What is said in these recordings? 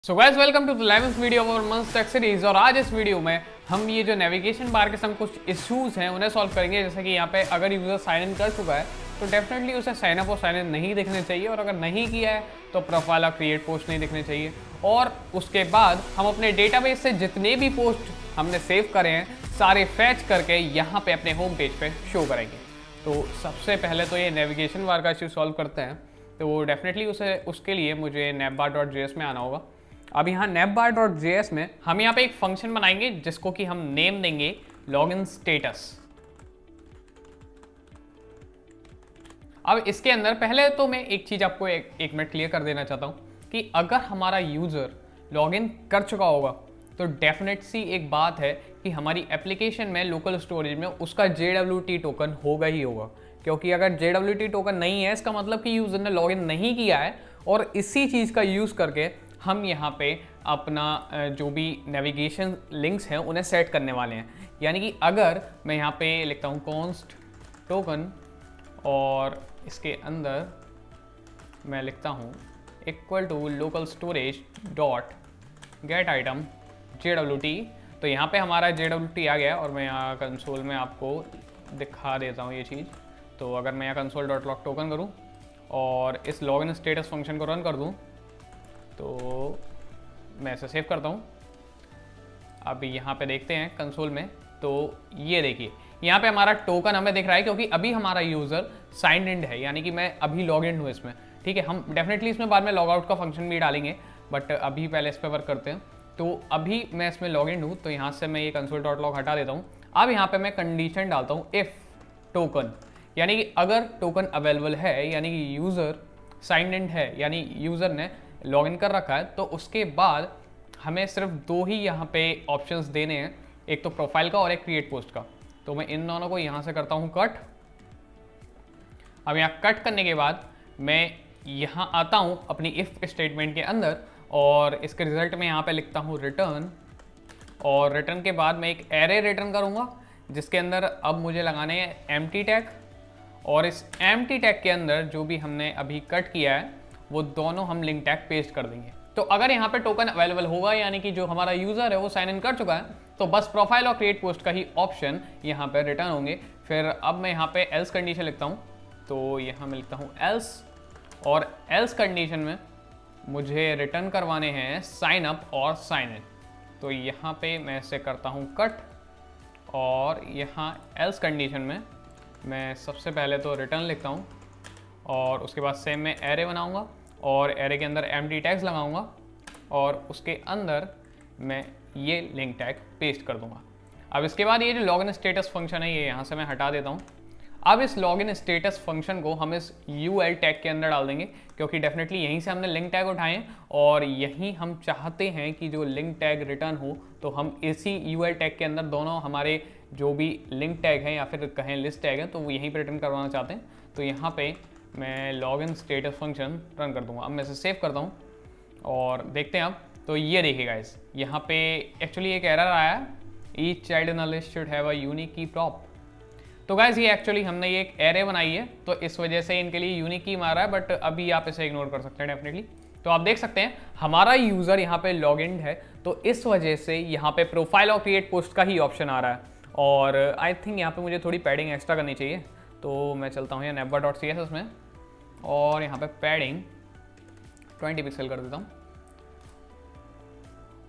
So guys welcome to the 11th video of month tech series. और आज इस video में हम ये जो नेविगेशन बार के संग कुछ इश्यूज हैं उन्हें सॉल्व करेंगे। जैसे कि यहाँ पे अगर यूजर साइन इन कर चुका है तो डेफिनेटली उसे साइन अप और साइन इन नहीं दिखने चाहिए, और अगर नहीं किया है तो प्रोफाइल और क्रिएट पोस्ट नहीं दिखने चाहिए। और उसके बाद हम अपने डेटाबेस से जितने भी पोस्ट हमने सेव करे हैं सारे फैच करके यहाँ पे अपने होम पेज पे शो करेंगे। तो सबसे पहले तो ये नेविगेशन बार का इश्यू सॉल्व करते हैं। तो डेफिनेटली उसके लिए मुझे navbar.js में आना होगा। अब यहाँ navbar.js में हम यहाँ पे एक फंक्शन बनाएंगे जिसको कि हम नेम देंगे लॉगिन स्टेटस। अब इसके अंदर पहले तो मैं एक चीज आपको एक मिनट क्लियर कर देना चाहता हूँ कि अगर हमारा यूजर लॉगिन कर चुका होगा तो डेफिनेट सी एक बात है कि हमारी एप्लीकेशन में लोकल स्टोरेज में उसका JWT टोकन होगा ही होगा। क्योंकि अगर JWT टोकन नहीं है इसका मतलब कि यूजर ने लॉगिन नहीं किया है, और इसी चीज़ का यूज़ करके हम यहाँ पे अपना जो भी नेविगेशन लिंक्स हैं उन्हें सेट करने वाले हैं। यानी कि अगर मैं यहाँ पे लिखता हूँ कॉन्स्ट टोकन और इसके अंदर मैं लिखता हूँ equal to local storage dot get item JWT, तो यहाँ पे हमारा JWT आ गया। और मैं यहाँ कंसोल में आपको दिखा देता हूँ ये चीज़। तो अगर मैं यहाँ कंसोल डॉट लॉग टोकन करूँ और इस लॉगिन स्टेटस फंक्शन को रन कर दूँ तो मैं इसे सेव करता हूँ। अब यहाँ पे देखते हैं कंसोल में, तो ये देखिए यहाँ पे हमारा टोकन हमें दिख रहा है क्योंकि अभी हमारा यूज़र साइन इन है, यानी कि मैं अभी लॉग इन हूँ इसमें। ठीक है, हम डेफिनेटली इसमें बाद में लॉग आउट का फंक्शन भी डालेंगे, बट अभी पहले इस पर वर्क करते हैं। तो अभी मैं इसमें लॉग इन हूँ, तो यहाँ से मैं ये कंसोल डॉट लॉग हटा देता हूँ। अब यहाँ पे मैं कंडीशन डालता हूँ इफ़ टोकन, यानी कि अगर टोकन अवेलेबल है, यानी कि यूज़र साइन इन है, यानी यूज़र ने लॉग इन कर रखा है, तो उसके बाद हमें सिर्फ दो ही यहाँ पे ऑप्शंस देने हैं, एक तो प्रोफाइल का और एक क्रिएट पोस्ट का। तो मैं इन दोनों को यहाँ से करता हूँ कट। अब यहाँ कट करने के बाद मैं यहाँ आता हूँ अपनी इफ़ स्टेटमेंट के अंदर, और इसके रिजल्ट में यहाँ पे लिखता हूँ रिटर्न, और रिटर्न के बाद मैं एक एरे रिटर्न करूँगा जिसके अंदर अब मुझे लगाने हैं एम्प्टी टैग, और इस एम्प्टी टैग के अंदर जो भी हमने अभी कट किया है वो दोनों हम लिंक टैग पेस्ट कर देंगे। तो अगर यहाँ पे टोकन अवेलेबल होगा, यानी कि जो हमारा यूज़र है वो साइन इन कर चुका है, तो बस प्रोफाइल और क्रिएट पोस्ट का ही ऑप्शन यहाँ पे रिटर्न होंगे। फिर अब मैं यहाँ पे एल्स कंडीशन लिखता हूँ, तो यहाँ मैं लिखता हूँ एल्स, और एल्स कंडीशन में मुझे रिटर्न करवाने हैं साइन अप और साइन इन। तो यहाँ पे मैं इसे करता हूँ कट, और यहाँ एल्स कंडीशन में मैं सबसे पहले तो रिटर्न लिखता हूँ, और उसके बाद सेम मैं एरे बनाऊँगा और एरे के अंदर एम्प्टी टैग्स लगाऊंगा, और उसके अंदर मैं ये लिंक टैग पेस्ट कर दूंगा। अब इसके बाद ये जो लॉगिन स्टेटस फंक्शन है ये यहाँ से मैं हटा देता हूँ। अब इस लॉगिन स्टेटस फंक्शन को हम इस UL टैग के अंदर डाल देंगे, क्योंकि डेफिनेटली यहीं से हमने लिंक टैग उठाए हैं और यहीं हम चाहते हैं कि जो लिंक टैग रिटर्न हो। तो हम इसी UL टैग के अंदर दोनों हमारे जो भी लिंक टैग हैं या फिर कहें लिस्ट टैग हैं तो वो यहीं पर रिटर्न करवाना चाहते हैं। तो यहाँ पे मैं लॉगिन स्टेटस फंक्शन रन कर दूंगा। अब मैं इसे सेव करता हूँ और देखते हैं। अब तो ये देखिएगा इस यहाँ पे एक्चुअली एक एरर आया है, each child in a list should have a unique की प्रॉप। तो गाइस ये एक्चुअली हमने ये एक एरे बनाई है तो इस वजह से इनके लिए यूनिक की मारा है, बट अभी आप इसे इग्नोर कर सकते हैं डेफिनेटली। तो आप देख सकते हैं हमारा यूज़र यहाँ पे लॉग इन है, तो इस वजह से यहाँ पे प्रोफाइल और क्रिएट पोस्ट का ही ऑप्शन आ रहा है। और आई थिंक यहाँ पे मुझे थोड़ी पैडिंग एक्स्ट्रा करनी चाहिए, तो मैं चलता हूँ यहाँ navbar.css में और यहाँ पे पैडिंग 20 पिक्सल कर देता हूँ।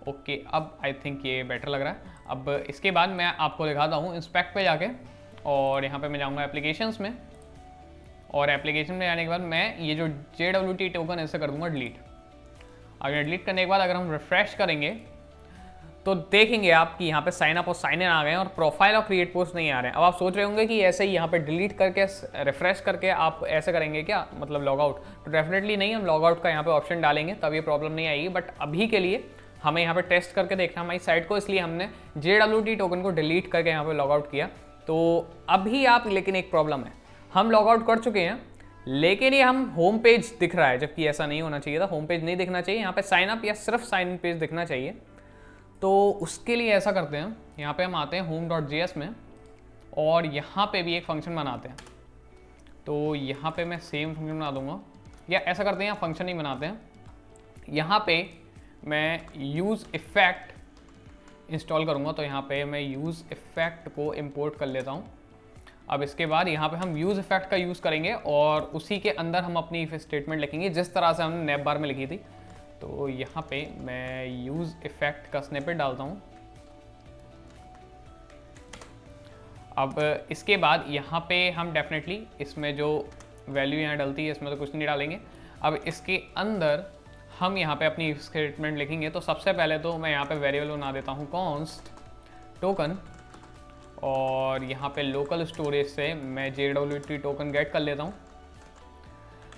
ओके, अब आई थिंक ये बेटर लग रहा है। अब इसके बाद मैं आपको दिखाता हूँ इंस्पेक्ट पे जाके, और यहाँ पे मैं जाऊँगा एप्लीकेशंस में, और एप्लीकेशन में जाने के बाद मैं ये जो JWT टोकन ऐसे कर दूँगा डिलीट। अगर डिलीट करने के बाद अगर हम रिफ्रेश करेंगे तो देखेंगे आप कि यहाँ पे साइन अप और साइन इन आ गए हैं और प्रोफाइल और क्रिएट पोस्ट नहीं आ रहे हैं। अब आप सोच रहे होंगे कि ऐसे ही यहाँ पे डिलीट करके रिफ्रेश करके आप ऐसे करेंगे क्या, मतलब लॉग आउट? तो डेफिनेटली नहीं, हम लॉग आउट का यहाँ पे ऑप्शन डालेंगे तब ये प्रॉब्लम नहीं आएगी। बट अभी के लिए हमें यहाँ पे टेस्ट करके देखना हमारी साइट को, इसलिए हमने JWT टोकन को डिलीट करके यहाँ पे लॉग आउट किया। तो अभी आप, लेकिन एक प्रॉब्लम है, हम लॉग आउट कर चुके हैं लेकिन ये हम होम पेज दिख रहा है, जबकि ऐसा नहीं होना चाहिए था। होम पेज नहीं दिखना चाहिए, यहाँ पे साइन अप या सिर्फ साइन इन पेज दिखना चाहिए। तो उसके लिए ऐसा करते हैं, यहाँ पे हम आते हैं home.js में और यहाँ पे भी एक फंक्शन बनाते हैं। तो यहाँ पे मैं सेम फंक्शन बना दूंगा, या ऐसा करते हैं यहाँ फंक्शन ही बनाते हैं। यहाँ पे मैं यूज़ इफ़ेक्ट इंस्टॉल करूँगा, तो यहाँ पे मैं यूज़ इफ़ेक्ट को इंपोर्ट कर लेता हूँ। अब इसके बाद यहाँ पे हम यूज़ इफ़ेक्ट का यूज़ करेंगे और उसी के अंदर हम अपनी इफ स्टेटमेंट लिखेंगे जिस तरह से हमने नैप बार में लिखी थी। तो यहाँ पे मैं यूज़ इफ़ेक्ट का स्निपेट डालता हूँ। अब इसके बाद यहाँ पे हम डेफिनेटली इसमें जो वैल्यू यहाँ डलती है इसमें तो कुछ नहीं डालेंगे। अब इसके अंदर हम यहाँ पे अपनी स्टेटमेंट लिखेंगे। तो सबसे पहले तो मैं यहाँ पे वेरिएबल बना देता हूँ कॉन्स्ट टोकन, और यहाँ पे लोकल स्टोरेज से मैं JWT टोकन गेट कर लेता हूँ।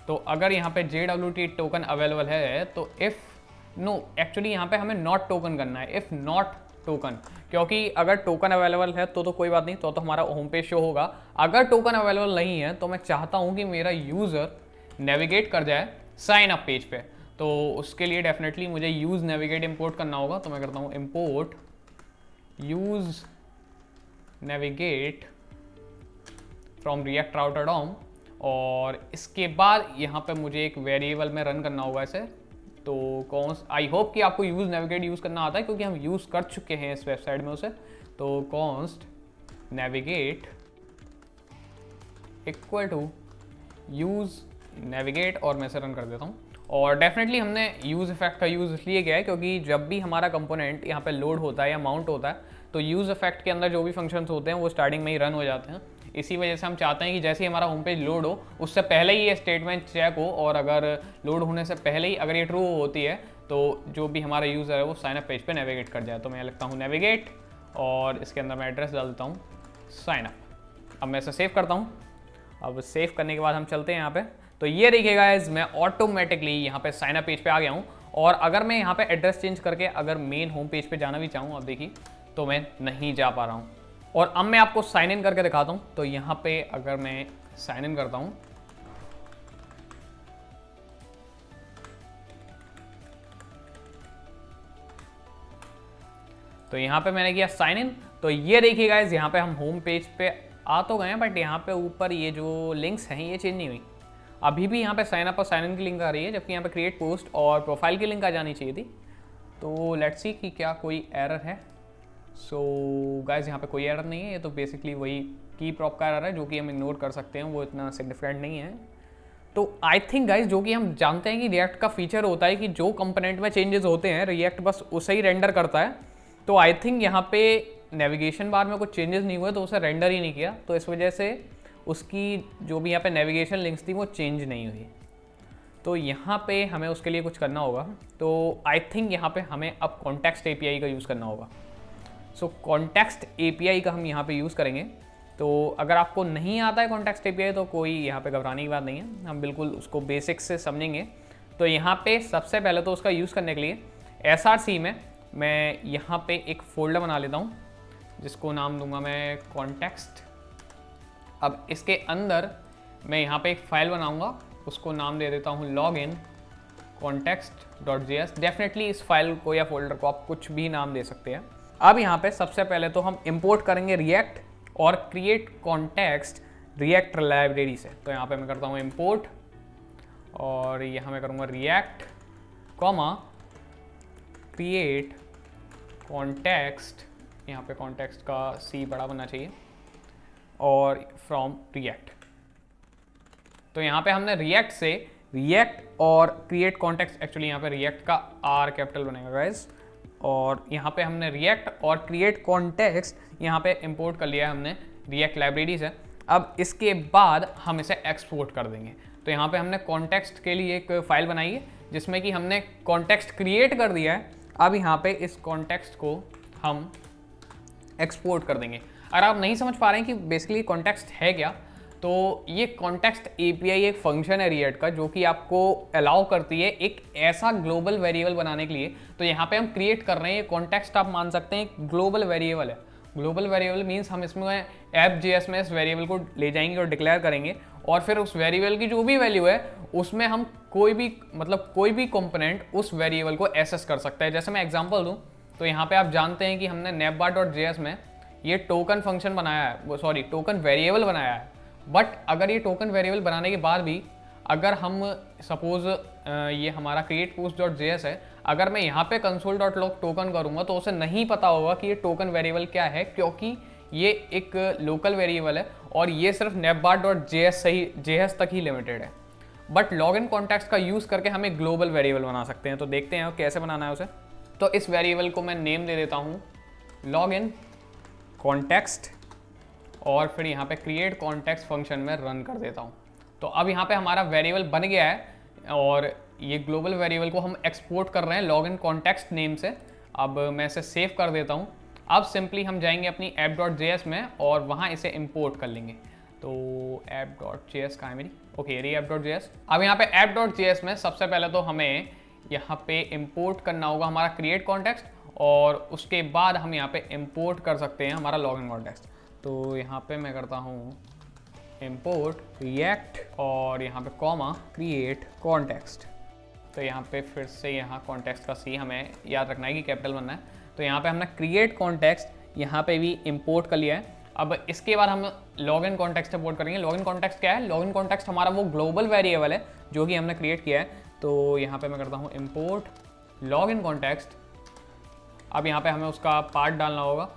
तो अगर यहाँ पे JWT टोकन अवेलेबल है तो इफ़ नो, एक्चुअली यहाँ पे हमें नॉट टोकन करना है, इफ़ नॉट टोकन, क्योंकि अगर टोकन अवेलेबल है तो कोई बात नहीं, तो हमारा होम पेज शो होगा। अगर टोकन अवेलेबल नहीं है तो मैं चाहता हूँ कि मेरा यूज़र नेविगेट कर जाए साइन अप पेज पे, तो उसके लिए डेफिनेटली मुझे यूज़ नेविगेट इंपोर्ट करना होगा। तो मैं करता हूँ import use navigate from react router DOM, और इसके बाद यहाँ पे मुझे एक वेरिएबल में रन करना होगा इसे। तो कॉन्स्ट, आई होप कि आपको यूज़ नेविगेट यूज़ करना आता है क्योंकि हम यूज़ कर चुके हैं इस वेबसाइट में उसे। तो const navigate equal to use navigate, और मैं इसे रन कर देता हूँ। और डेफिनेटली हमने यूज़ इफेक्ट का यूज़ इसलिए किया है क्योंकि जब भी हमारा कंपोनेंट यहाँ पे लोड होता है या माउंट होता है तो यूज़ इफेक्ट के अंदर जो भी फंक्शंस होते हैं वो स्टार्टिंग में ही रन हो जाते हैं। इसी वजह से हम चाहते हैं कि जैसे ही हमारा होम पेज लोड हो उससे पहले ही ये स्टेटमेंट चेक हो, और अगर लोड होने से पहले ही अगर ये ट्रू होती है तो जो भी हमारा यूज़र है वो साइन अप पेज पे नेविगेट कर जाए। तो मैं लिखता हूँ नेविगेट और इसके अंदर मैं एड्रेस डाल देता हूँ साइन अप। अब मैं इसे सेव करता हूँ। अब सेव करने के बाद हम चलते हैं यहाँ पे। तो ये देखिए गाइस, मैं ऑटोमेटिकली यहाँ पे साइन अप पेज पे आ गया हूँ। और अगर मैं यहाँ पे एड्रेस चेंज करके अगर मेन होम पेज पे जाना भी चाहूँ, अब देखिए तो मैं नहीं जा पा रहा हूँ। और अब मैं आपको साइन इन करके दिखाता हूँ। तो यहाँ पे अगर मैं साइन इन करता हूँ तो यहाँ पे मैंने किया साइन इन। तो ये देखिए गाइस, यहाँ पे हम होम पेज पे आ तो गए हैं, बट यहाँ पे ऊपर ये जो लिंक्स हैं ये चेंज नहीं हुई। अभी भी यहाँ पे साइन अप और साइन इन की लिंक आ रही है, जबकि यहाँ पे क्रिएट पोस्ट और प्रोफाइल की लिंक आ जानी चाहिए थी। तो लेट्स सी कि क्या कोई एरर है। सो गाइस, यहाँ पे कोई एरर नहीं है, ये तो बेसिकली वही की प्रॉप का एरर है जो कि हम इग्नोर कर सकते हैं, वो इतना सिग्निफिकेंट नहीं है। तो आई थिंक गाइस, जो कि हम जानते हैं कि रिएक्ट का फीचर होता है कि जो कंपोनेंट में चेंजेस होते हैं रिएक्ट बस उसे ही रेंडर करता है। तो आई थिंक यहाँ पे नेविगेशन बार में कुछ चेंजेस नहीं हुए तो उसे रेंडर ही नहीं किया, तो इस वजह से उसकी जो भी यहाँ पे नेविगेशन लिंक्स थी वो चेंज नहीं हुई। तो यहाँ पे हमें उसके लिए कुछ करना होगा। तो आई थिंक यहाँ पे हमें अब कॉन्टेक्स्ट API का यूज़ करना होगा। सो कॉन्टेक्स्ट API का हम यहाँ पे यूज़ करेंगे। तो अगर आपको नहीं आता है कॉन्टेक्स्ट API तो कोई यहाँ पे घबराने की बात नहीं है, हम बिल्कुल उसको बेसिक्स से समझेंगे। तो यहाँ पे सबसे पहले तो उसका यूज़ करने के लिए SRC में मैं यहाँ पे एक फ़ोल्डर बना लेता हूँ जिसको नाम दूंगा मैं कॉन्टेक्स्ट। अब इसके अंदर मैं यहाँ पे एक फ़ाइल बनाऊँगा, उसको नाम दे देता हूँ login context.js। डेफिनेटली इस फाइल को या फोल्डर को आप कुछ भी नाम दे सकते हैं। अब यहाँ पे सबसे पहले तो हम इंपोर्ट करेंगे रिएक्ट और क्रिएट कॉन्टेक्स्ट रिएक्ट लाइब्रेरी से। तो यहाँ पे मैं करता हूँ इंपोर्ट और यहाँ मैं करूँगा रिएक्ट कॉमा क्रिएट कॉन्टेक्स्ट, यहाँ पे कॉन्टेक्स्ट का C बड़ा बनना चाहिए, और फ्रॉम रिएक्ट। तो यहाँ पे हमने रिएक्ट से रिएक्ट और क्रिएट कॉन्टेक्स्ट, एक्चुअली यहाँ पे रिएक्ट का R कैपिटल बनेगा गाइस, और यहाँ पे हमने रिएक्ट और क्रिएट कॉन्टेक्स्ट यहाँ पे इंपोर्ट कर लिया है हमने रिएक्ट लाइब्रेरी से। अब इसके बाद हम इसे एक्सपोर्ट कर देंगे। तो यहाँ पे हमने कॉन्टेक्स्ट के लिए एक फाइल बनाई है जिसमें कि हमने कॉन्टेक्स्ट क्रिएट कर दिया है। अब यहाँ पे इस कॉन्टेक्स्ट को हम एक्सपोर्ट कर देंगे। अगर आप नहीं समझ पा रहे हैं कि बेसिकली कॉन्टेक्स्ट है क्या, तो ये कॉन्टेक्स्ट API एक फंक्शन है रिएक्ट का जो कि आपको अलाउ करती है एक ऐसा ग्लोबल वेरिएबल बनाने के लिए। तो यहाँ पे हम क्रिएट कर रहे हैं, ये कॉन्टेक्स्ट आप मान सकते हैं ग्लोबल वेरिएबल है। ग्लोबल वेरिएबल मीन्स हम इसमें app.js में इस वेरिएबल को ले जाएंगे और डिक्लेयर करेंगे, और फिर उस वेरिएबल की जो भी वैल्यू है उसमें हम कोई भी कंपोनेंट उस वेरिएबल को एक्सेस कर सकता है। जैसे मैं एग्जांपल दूं तो यहाँ पे आप जानते हैं कि हमने napbar.js में ये टोकन फंक्शन बनाया है, टोकन वेरिएबल बनाया है। बट अगर ये टोकन वेरिएबल बनाने के बाद भी अगर हम सपोज ये हमारा create post डॉट जेएस है, अगर मैं यहाँ पे console.log टोकन करूँगा तो उसे नहीं पता होगा कि ये टोकन वेरिएबल क्या है, क्योंकि ये एक लोकल वेरिएबल है और ये सिर्फ nepbar.js तक ही लिमिटेड है। बट लॉगिन कॉन्टेक्स्ट का यूज़ करके हम एक ग्लोबल वेरिएबल बना सकते हैं। तो देखते हैं कैसे बनाना है उसे। तो इस वेरिएबल को मैं नेम दे देता हूँ लॉगिन कॉन्टेक्स्ट और फिर यहाँ पे क्रिएट कॉन्टेक्स्ट फंक्शन में रन कर देता हूँ। तो अब यहाँ पे हमारा वेरिएबल बन गया है और ये ग्लोबल वेरिएबल को हम एक्सपोर्ट कर रहे हैं लॉगिन कॉन्टेक्स्ट नेम से। अब मैं इसे सेव कर देता हूँ। अब सिंपली हम जाएंगे अपनी app.js में और वहाँ इसे इंपोर्ट कर लेंगे। तो app.js कहाँ है मेरी? ओके, ये app.js। अब यहाँ पे app.js में सबसे पहले तो हमें यहाँ पे इंपोर्ट करना होगा हमारा क्रिएट कॉन्टेक्स्ट और उसके बाद हम यहाँ पे इंपोर्ट कर सकते हैं हमारा लॉगिन कॉन्टेक्स्ट। तो यहाँ पे मैं करता हूँ इंपोर्ट रिएक्ट और यहाँ पे कॉमा क्रिएट कॉन्टेक्स्ट। तो यहाँ पे फिर से यहाँ कॉन्टेक्स्ट का सी हमें याद रखना है कि कैपिटल बनना है। तो यहाँ पे हमने क्रिएट कॉन्टेक्स्ट यहाँ पे भी इंपोर्ट कर लिया है। अब इसके बाद हम लॉगिन कॉन्टेक्स्ट इंपोर्ट करेंगे। लॉगिन कॉन्टेक्स्ट क्या है? लॉगिन कॉन्टेक्स्ट हमारा वो ग्लोबल वेरिएबल है जो कि हमने क्रिएट किया है। तो यहाँ पे मैं करता हूँ इंपोर्ट लॉगिन कॉन्टेक्स्ट। अब यहाँ पे हमें उसका पाथ डालना होगा।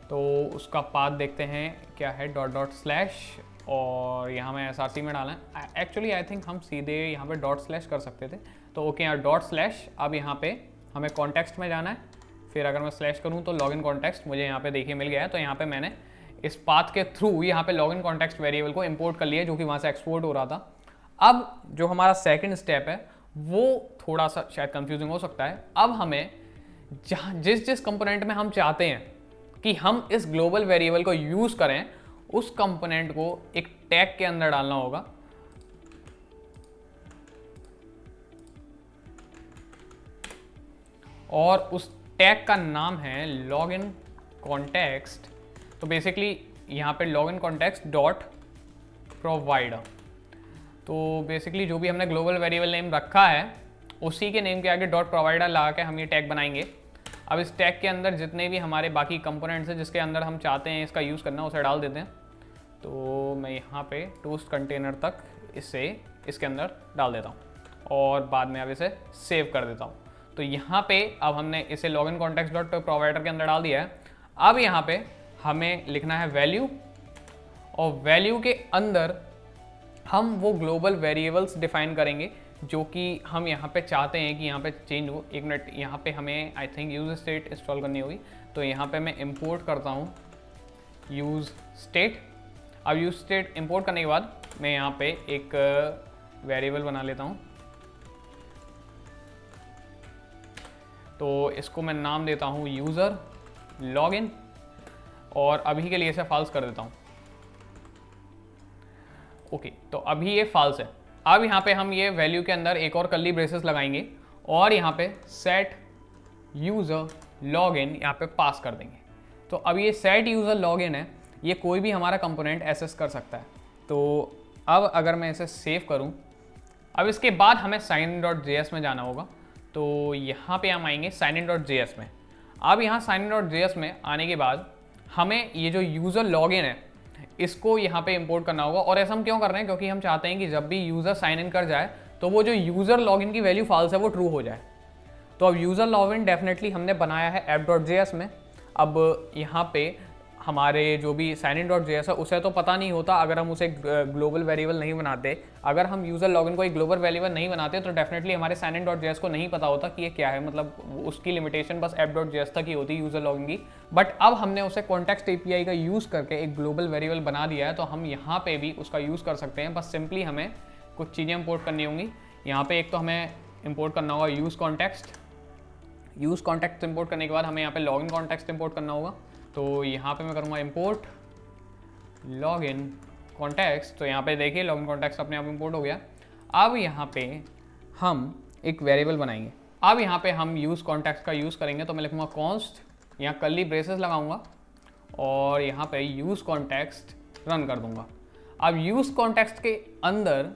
तो उसका पाथ देखते हैं क्या है, डॉट डॉट स्लैश और यहाँ में src में डालना है। एक्चुअली आई थिंक हम सीधे यहाँ पे डॉट स्लैश कर सकते थे। तो ओके, यहाँ डॉट स्लैश। अब यहाँ पे हमें कॉन्टेक्स्ट में जाना है, फिर अगर मैं स्लैश करूँ तो लॉगिन कॉन्टेक्स्ट मुझे यहाँ पे देखिए मिल गया है। तो यहाँ पे मैंने इस पाथ के थ्रू यहाँ पे लॉगिन कॉन्टेक्स्ट वेरिएबल को इंपोर्ट कर लिया जो कि वहाँ से एक्सपोर्ट हो रहा था। अब जो हमारा सेकंड स्टेप है वो थोड़ा सा शायद कंफ्यूजिंग हो सकता है। अब हमें जिस जिस कंपोनेंट में हम चाहते हैं कि हम इस ग्लोबल वेरिएबल को यूज़ करें, उस कंपोनेंट को एक टैग के अंदर डालना होगा। और उस टैग का नाम है लॉगिन कॉन्टेक्स्ट। तो बेसिकली यहाँ पे लॉगिन कॉन्टेक्स्ट डॉट प्रोवाइडर। तो बेसिकली जो भी हमने ग्लोबल वेरिएबल नेम रखा है उसी के नेम के आगे डॉट प्रोवाइडर लगा के हम ये टैग बनाएंगे। अब इस टैग के अंदर जितने भी हमारे बाकी कंपोनेंट्स हैं जिसके अंदर हम चाहते हैं इसका यूज़ करना, उसे डाल देते हैं। तो मैं यहाँ पे टोस्ट कंटेनर तक इसे इसके अंदर डाल देता हूँ और बाद में अब इसे सेव कर देता हूँ। तो यहाँ पे अब हमने इसे लॉगिन कॉन्टेक्स्ट डॉट प्रोवाइडर के अंदर डाल दिया है। अब यहाँ पे हमें लिखना है वैल्यू और वैल्यू के अंदर हम वो ग्लोबल वेरिएबल्स डिफाइन करेंगे जो कि हम यहाँ पे चाहते हैं कि यहाँ पे चेंज हो। एक मिनट, यहाँ पे हमें I think use state install करनी होगी। तो यहाँ पे मैं इंपोर्ट करता हूँ यूज स्टेट। अब यूज स्टेट इंपोर्ट करने के बाद मैं यहाँ पे एक वेरिएबल बना लेता हूँ। तो इसको मैं नाम देता हूँ यूज़र लॉगिन और अभी के लिए इसे फॉल्स कर देता हूँ। ओके, तो अभी ये फॉल्स है। अब यहाँ पे हम ये वैल्यू के अंदर एक और कर्ली ब्रेसेस लगाएंगे और यहाँ पे सेट यूज़र लॉगिन यहाँ पे पास कर देंगे। तो अब ये सेट यूज़र लॉगिन है, ये कोई भी हमारा कंपोनेंट एक्सेस कर सकता है। तो अब अगर मैं इसे सेव करूँ, अब इसके बाद हमें signin.js में जाना होगा। तो यहाँ पे हम आएंगे signin.js में। अब यहाँ signin.js में आने के बाद हमें ये जो यूज़र लॉगिन है इसको यहाँ पे इंपोर्ट करना होगा। और ऐसा हम क्यों कर रहे हैं? क्योंकि हम चाहते हैं कि जब भी यूज़र साइन इन कर जाए तो वो जो यूज़र लॉगिन की वैल्यू फॉल्स है वो ट्रू हो जाए। तो अब यूज़र लॉगिन डेफिनेटली हमने बनाया है app.js में। अब यहाँ पे हमारे जो भी signin.js है उसे तो पता नहीं होता अगर हम उसे ग्लोबल वेरिएबल नहीं बनाते। अगर हम यूज़र लॉगिन को एक ग्लोबल वेरिएबल नहीं बनाते तो डेफिनेटली हमारे signin.js को नहीं पता होता कि ये क्या है, मतलब उसकी लिमिटेशन बस app.js तक ही होती यूज़र लॉगिन की। बट अब हमने उसे कॉन्टेक्स्ट API का यूज़ करके एक ग्लोबल वेरिएबल बना दिया है, तो हम यहाँ पे भी उसका यूज़ कर सकते हैं। बस सिंपली हमें कुछ चीज़ें इंपोर्ट करनी होंगी। यहाँ पे एक तो हमें इंपोर्ट करना होगा यूज़ कॉन्टेक्स्ट इंपोर्ट करने के बाद हमें यहाँ पे लॉगिन कॉन्टेक्स्ट इंपोर्ट करना होगा। तो यहाँ पे मैं करूँगा इंपोर्ट लॉगिन कॉन्टेक्स्ट। तो यहाँ पे देखिए लॉगिन कॉन्टेक्स्ट अपने आप इंपोर्ट हो गया। अब यहाँ पे हम एक वेरिएबल बनाएंगे। अब यहाँ पे हम यूज़ कॉन्टेक्स्ट का यूज़ करेंगे। तो मैं लिखूँगा कॉन्स्ट, यहाँ कर्ली ब्रेसेस लगाऊंगा और यहाँ पे यूज़ कॉन्टेक्स्ट रन कर दूंगा। अब यूज़ कॉन्टेक्स्ट के अंदर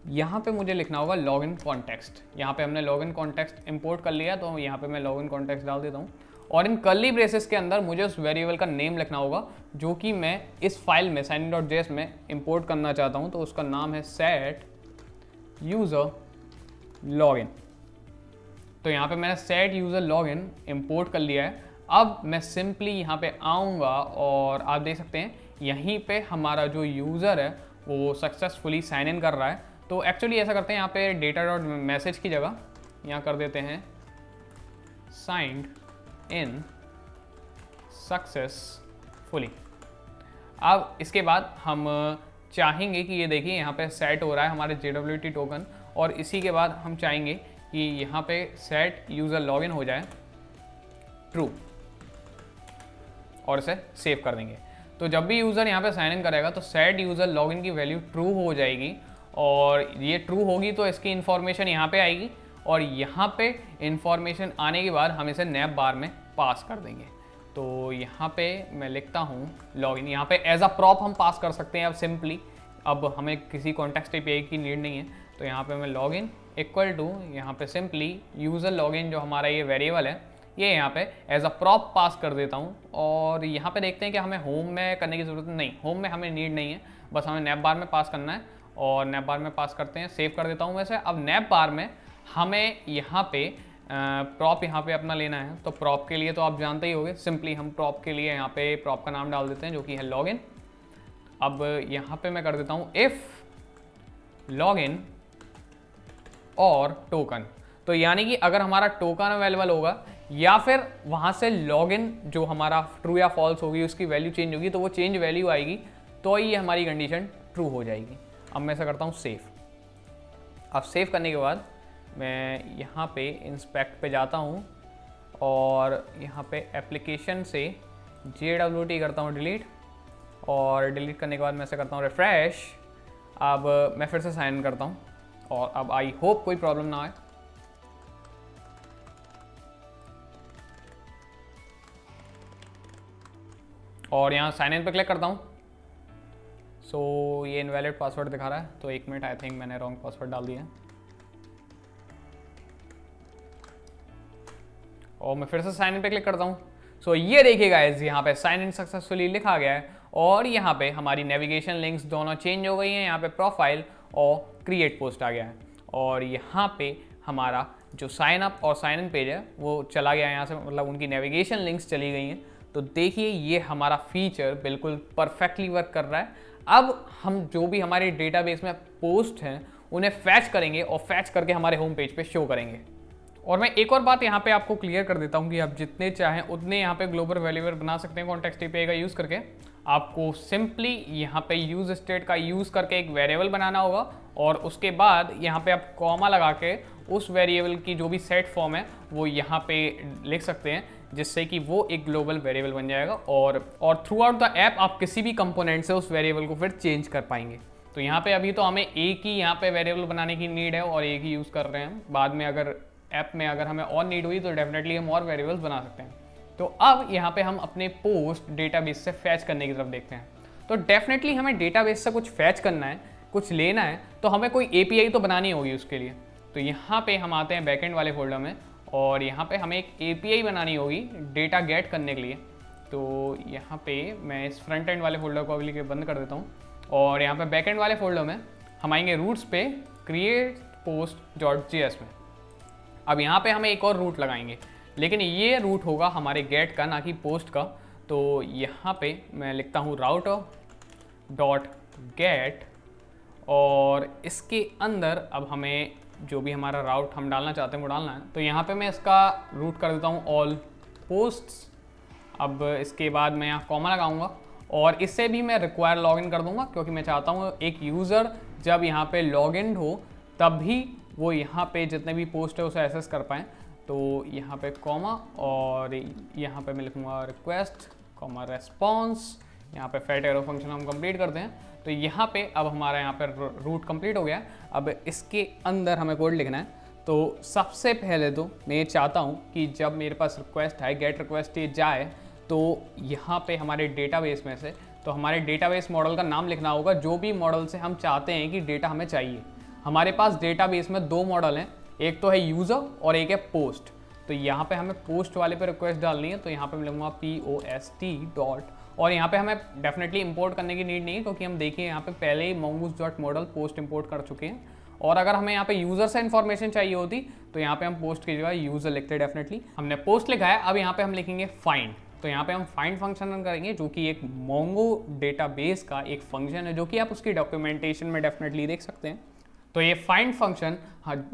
यहाँ पे मुझे लिखना होगा लॉगिन कॉन्टेक्स्ट। यहाँ पे हमने लॉगिन कॉन्टेक्स्ट इंपोर्ट कर लिया, तो यहाँ पे मैं लॉगिन कॉन्टेक्स्ट डाल देता हूँ और इन कर्ली ब्रेसेस के अंदर मुझे उस वेरिएबल का नेम लिखना होगा जो कि मैं इस फाइल में signin.js में इंपोर्ट करना चाहता हूँ। तो उसका नाम है set user login। तो यहाँ पे मैंने set user login इंपोर्ट कर लिया है। अब मैं सिंपली यहाँ पे आऊँगा और आप देख सकते हैं यहीं पे हमारा जो यूज़र है वो सक्सेसफुली साइन इन कर रहा है। तो एक्चुअली ऐसा करते हैं, यहाँ पे डेटा डॉट मैसेज की जगह यहाँ कर देते हैं साइंड इन सक्सेसफुली। अब इसके बाद हम चाहेंगे कि ये देखिए यहाँ पे सेट हो रहा है हमारे JWT टोकन, और इसी के बाद हम चाहेंगे कि यहाँ पे सेट यूज़र लॉगिन हो जाए ट्रू, और इसे सेव कर देंगे। तो जब भी यूज़र यहाँ पे साइन इन करेगा तो सेट यूज़र लॉगिन की वैल्यू ट्रू हो जाएगी, और ये ट्रू होगी तो इसकी इन्फॉर्मेशन यहाँ पे आएगी, और यहाँ पे इन्फॉर्मेशन आने के बाद हम इसे नैप बार में पास कर देंगे। तो यहाँ पे मैं लिखता हूँ लॉगिन, यहाँ पे एज अ प्रॉप हम पास कर सकते हैं अब सिंपली, अब हमें किसी कॉन्टेक्स्ट API की नीड नहीं है। तो यहाँ पे मैं लॉगिन इक्वल टू यहाँ पे सिंपली यूज़र लॉगिन जो हमारा ये वेरिएबल है ये यहाँ पे एज अ प्रॉप पास कर देता हूँ। और यहाँ पे देखते हैं कि हमें होम में करने की ज़रूरत नहीं, होम में हमें नीड नहीं है, बस हमें नैप बार में पास करना है, और नैप बार में पास करते हैं। सेव कर देता हूँ वैसे। अब नैप बार में हमें यहाँ पे प्रॉप यहाँ पे अपना लेना है। तो प्रॉप के लिए तो आप जानते ही होंगे, सिंपली हम प्रॉप के लिए यहाँ पे प्रॉप का नाम डाल देते हैं जो कि है लॉगिन। अब यहाँ पे मैं कर देता हूँ इफ़ लॉगिन और टोकन। तो यानी कि अगर हमारा टोकन अवेलेबल होगा या फिर वहाँ से लॉगिन जो हमारा ट्रू या फॉल्स होगी उसकी वैल्यू चेंज होगी, तो वो चेंज वैल्यू आएगी तो ये हमारी कंडीशन ट्रू हो जाएगी। अब मैं ऐसा करता हूँ सेव। अब सेव करने के बाद मैं यहाँ पे इंस्पेक्ट पे जाता हूँ और यहाँ पे एप्लीकेशन से JWT करता हूँ डिलीट, और डिलीट करने के बाद मैं ऐसा करता हूँ रिफ्रेश। अब मैं फिर से साइन इन करता हूँ, और अब आई होप कोई प्रॉब्लम ना आए। और यहाँ साइन इन पे क्लिक करता हूँ। सो ये इनवैलिड पासवर्ड दिखा रहा है, तो एक मिनट, आई थिंक मैंने रॉन्ग पासवर्ड डाल दिया है। और मैं फिर से साइन इन पे क्लिक करता हूँ। सो ये देखिए गाइस, यहाँ पे साइन इन सक्सेसफुली लिखा गया है, और यहाँ पे हमारी नेविगेशन लिंक्स दोनों चेंज हो गई हैं। यहाँ पे प्रोफाइल और क्रिएट पोस्ट आ गया है, और यहाँ पे हमारा जो साइन अप और साइन इन पेज है वो चला गया है यहाँ से, मतलब उनकी नेविगेशन लिंक्स चली गई हैं। तो देखिए ये हमारा फीचर बिल्कुल परफेक्टली वर्क कर रहा है। अब हम जो भी हमारे डेटाबेस में पोस्ट हैं उन्हें फैच करेंगे और फैच करके हमारे होम पेज पे शो करेंगे। और मैं एक और बात यहाँ पे आपको क्लियर कर देता हूँ कि आप जितने चाहें उतने यहाँ पे ग्लोबल वेरिएबल बना सकते हैं कॉन्टेक्स्ट API का यूज़ करके। आपको सिंपली यहाँ पे यूज स्टेट का यूज़ करके एक वेरिएबल बनाना होगा, और उसके बाद यहाँ पे आप कॉमा लगा के उस वेरिएबल की जो भी सेट फॉर्म है वो यहाँ पे लिख सकते हैं, जिससे कि वो एक ग्लोबल वेरिएबल बन जाएगा। और थ्रू आउट द ऐप आप किसी भी कंपोनेंट से उस वेरिएबल को फिर चेंज कर पाएंगे। तो यहाँ पे अभी तो हमें एक ही यहाँ पे वेरिएबल बनाने की नीड है और एक ही यूज़ कर रहे हैं। बाद में अगर ऐप में अगर हमें और नीड हुई तो डेफिनेटली हम और वेरिएबल्स बना सकते हैं। तो अब यहाँ पे हम अपने पोस्ट डेटाबेस से फैच करने की तरफ देखते हैं। तो डेफिनेटली हमें डेटाबेस से कुछ फैच करना है, कुछ लेना है, तो हमें कोई API तो बनानी होगी उसके लिए। तो यहाँ पे हम आते हैं बैकएंड वाले फोल्डर में, और यहाँ पे हमें एक API बनानी होगी डेटा गेट करने के लिए। तो यहाँ पे मैं इस फ्रंट एंड वाले फोल्डर को अभी बंद कर देता हूँ, और यहाँ पे बैकएंड वाले फोल्डर में हम आएंगे रूट्स पे create_post.js में। अब यहाँ पे हमें एक और रूट लगाएंगे, लेकिन ये रूट होगा हमारे गेट का, ना कि पोस्ट का। तो यहाँ पे मैं लिखता हूँ router.get, और इसके अंदर अब हमें जो भी हमारा राउट हम डालना चाहते हैं वो डालना है। तो यहाँ पे मैं इसका रूट कर देता हूँ ऑल पोस्ट्स। अब इसके बाद मैं यहाँ कॉमा लगाऊंगा, और इससे भी मैं रिक्वायर लॉगिन कर दूंगा, क्योंकि मैं चाहता हूँ एक यूज़र जब यहाँ पे लॉगिन हो तभी वो यहाँ पे जितने भी पोस्ट है उसे एक्सेस कर पाएँ। तो यहाँ पे कॉमा, और यहाँ पे मैं लिखूँगा रिक्वेस्ट कॉमा रेस्पॉन्स। यहाँ पे फेट एरो फंक्शन हम कंप्लीट करते हैं। तो यहाँ पे अब हमारा यहाँ पे रूट कंप्लीट हो गया। अब इसके अंदर हमें कोड लिखना है। तो सबसे पहले तो मैं ये चाहता हूँ कि जब मेरे पास रिक्वेस्ट है, गेट रिक्वेस्ट ये जाए, तो यहाँ पे हमारे डेटाबेस में से तो हमारे डेटाबेस मॉडल का नाम लिखना होगा, जो भी मॉडल से हम चाहते हैं कि डेटा हमें चाहिए। हमारे पास डेटाबेस में दो मॉडल हैं, एक तो है यूज़र और एक है पोस्ट। तो यहाँ पे हमें पोस्ट वाले पे रिक्वेस्ट डालनी है, तो यहाँ पे मैं लिखूँगा post डॉट, और यहाँ पे हमें डेफिनेटली इंपोर्ट करने की नीड नहीं है, क्योंकि हम देखिए यहाँ पे पहले ही mongoose.model पोस्ट इंपोर्ट कर चुके हैं। और अगर हमें यहाँ पे यूज़र से इन्फॉर्मेशन चाहिए होती तो यहाँ पे हम पोस्ट की जगह यूज़र लिखते हैं। डेफिनेटली हमने पोस्ट लिखा है, अब यहाँ पे हम लिखेंगे फाइंड। तो यहाँ पे हम फाइंड फंक्शन रन करेंगे, जो कि एक मोंगो डेटाबेस का एक फंक्शन है, जो कि आप उसकी डॉक्यूमेंटेशन में डेफिनेटली देख सकते हैं। तो ये फाइंड फंक्शन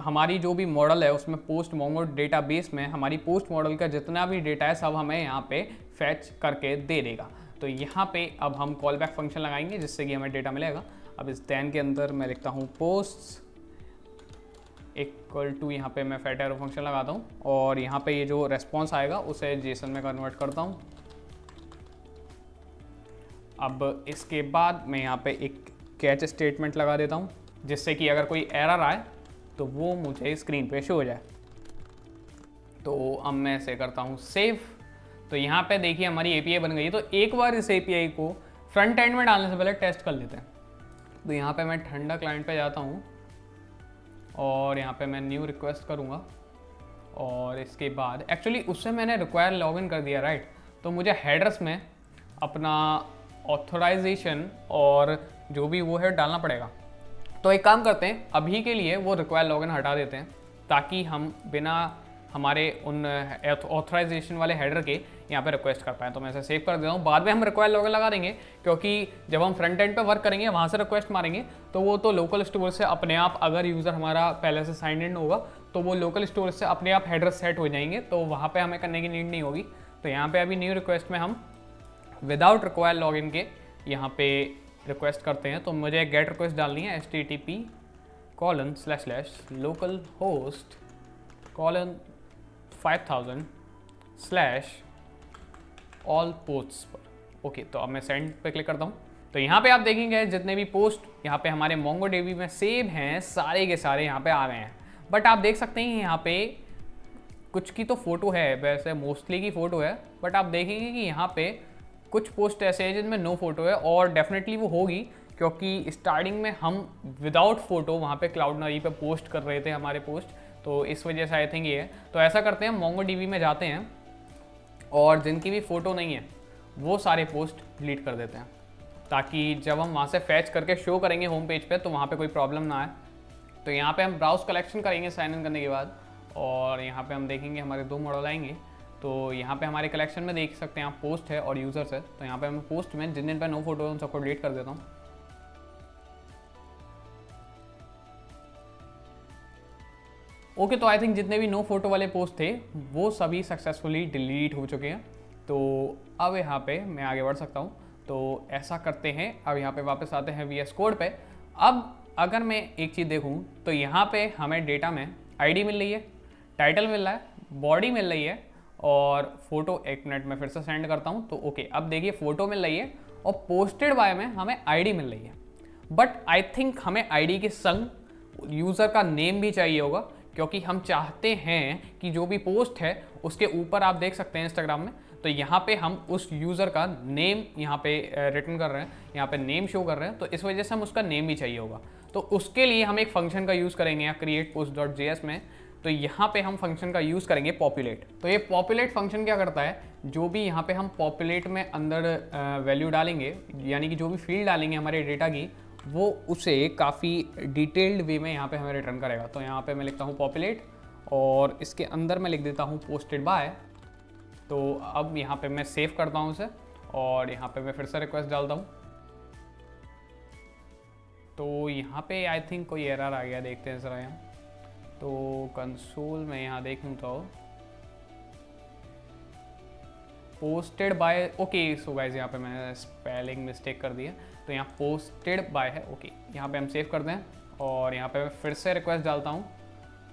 हमारी जो भी मॉडल है उसमें पोस्ट मोंगो डेटाबेस में हमारी पोस्ट मॉडल का जितना भी डेटा है सब हमें यहाँ पे फैच करके दे देगा। तो यहाँ पे अब हम कॉल बैक फंक्शन लगाएंगे जिससे कि हमें डेटा मिलेगा। अब इस दैन के अंदर मैं लिखता हूँ पोस्ट इक्वल टू, यहाँ पे मैं फैट एरो फंक्शन लगाता हूँ, और यहाँ पे ये जो रेस्पॉन्स आएगा उसे जेसन में कन्वर्ट करता हूँ। अब इसके बाद मैं यहाँ पे एक कैच स्टेटमेंट लगा देता हूँ, जिससे कि अगर कोई एरर आए तो वो मुझे स्क्रीन पे शो हो जाए। तो अब मैं ऐसे करता हूँ सेव। तो यहाँ पे देखिए हमारी एपीआई बन गई है। तो एक बार इस एपीआई को फ्रंट एंड में डालने से पहले टेस्ट कर लेते हैं। तो यहाँ पे मैं ठंडा क्लाइंट पे जाता हूँ और यहाँ पे मैं न्यू रिक्वेस्ट करूँगा, और इसके बाद एक्चुअली उससे मैंने रिक्वायर लॉगिन कर दिया, राइट। तो मुझे हेडर्स में अपना ऑथराइजेशन और जो भी वो है डालना पड़ेगा। तो एक काम करते हैं, अभी के लिए वो रिक्वायर लॉगिन हटा देते हैं, ताकि हम बिना हमारे उन ऑथराइजेशन वाले हेडर के यहाँ पे रिक्वेस्ट कर पाएँ। तो मैं इसे सेव कर देता हूँ, बाद में हम रिक्वायर लॉगिन लगा देंगे, क्योंकि जब हम फ्रंट एंड पे वर्क करेंगे वहाँ से रिक्वेस्ट मारेंगे तो वो तो लोकल स्टोर से अपने आप, अगर यूज़र हमारा पहले से साइन इन होगा तो वो लोकल स्टोर से अपने आप हेडर सेट हो जाएंगे, तो वहाँ पर हमें करने की नीड नहीं होगी। तो यहाँ पर अभी न्यू रिक्वेस्ट में हम विदाउट रिक्वायर लॉगिन के यहाँ पे रिक्वेस्ट करते हैं। तो मुझे एक गेट रिक्वेस्ट डालनी है, http://localhost:5000/all posts पर। ओके, तो अब मैं सेंड पे क्लिक करता हूँ। तो यहाँ पे आप देखेंगे जितने भी पोस्ट यहाँ पे हमारे MongoDB में सेव हैं सारे के सारे यहाँ पे आ गए हैं। बट आप देख सकते हैं यहाँ पे कुछ की तो फोटो है, वैसे मोस्टली की फ़ोटो है, बट आप देखेंगे कि यहाँ पे कुछ पोस्ट ऐसे हैं जिनमें नो फोटो है, और डेफिनेटली वो होगी क्योंकि स्टार्टिंग में हम विदाउट फोटो वहाँ पे क्लाउडनरी पे पोस्ट कर रहे थे हमारे पोस्ट, तो इस वजह से आई थिंक ये है। तो ऐसा करते हैं, MongoDB में जाते हैं और जिनकी भी फ़ोटो नहीं है वो सारे पोस्ट डिलीट कर देते हैं, ताकि जब हम वहाँ से फैच करके शो करेंगे होम पेज पे तो वहाँ पे कोई प्रॉब्लम ना आए। तो यहाँ पे हम ब्राउज कलेक्शन करेंगे साइन इन करने के बाद, और यहाँ पे हम देखेंगे हमारे दो मॉडल आएंगे। तो यहाँ पे हमारे कलेक्शन में देख सकते हैं आप पोस्ट है और यूज़र्स है। तो यहाँ पे मैं पोस्ट में जिन जिन पे नो फोटो है उन सबको डिलीट कर देता हूँ। ओके, तो आई थिंक जितने भी नो फोटो वाले पोस्ट थे वो सभी सक्सेसफुली डिलीट हो चुके हैं। तो अब यहाँ पे मैं आगे बढ़ सकता हूँ। तो ऐसा करते हैं, अब यहाँ पे वापस आते हैं VS कोड पे। अब अगर मैं एक चीज़ देखूँ तो यहाँ पे हमें डेटा में ID मिल रही है, टाइटल मिल रहा है, बॉडी मिल रही है, और फोटो एक मिनट में फिर से सेंड करता हूँ। तो ओके, अब देखिए फोटो मिल रही है और पोस्टेड बाय में हमें ID मिल रही है। बट आई थिंक हमें ID के संग यूज़र का नेम भी चाहिए होगा, क्योंकि हम चाहते हैं कि जो भी पोस्ट है उसके ऊपर आप देख सकते हैं इंस्टाग्राम में, तो यहाँ पे हम उस यूज़र का नेम यहाँ पे रिटर्न कर रहे हैं, यहाँ पे नेम शो कर रहे हैं, तो इस वजह से हम उसका नेम भी चाहिए होगा। तो उसके लिए हम एक फंक्शन का यूज़ करेंगे यहाँ createPost.js में। तो यहाँ पे हम फंक्शन का यूज़ करेंगे पॉपुलेट। तो ये पॉपुलेट फंक्शन क्या करता है, जो भी यहाँ पे हम पॉपुलेट में अंदर वैल्यू डालेंगे, यानी कि जो भी फील्ड डालेंगे हमारे डेटा की, वो उसे काफ़ी डिटेल्ड वे में यहाँ पे हमें रिटर्न करेगा। तो यहाँ पे मैं लिखता हूँ पॉपुलेट, और इसके अंदर मैं लिख देता हूँ पोस्टेड बाय। तो अब यहाँ पे मैं सेव करता हूँ उसे, और यहाँ पे मैं फिर से रिक्वेस्ट डालता हूँ। तो यहाँ पे आई थिंक कोई एरर आ गया, देखते हैं ज़रा यहाँ। तो कंसोल में यहाँ देखूँ तो posted bye, okay. So guys यहाँ पे मैंने स्पेलिंग मिस्टेक कर दी है, तो यहाँ पोस्टेड बाय है। ओके, यहाँ पे हम सेव कर दें, और यहाँ पे मैं फिर से रिक्वेस्ट डालता हूँ।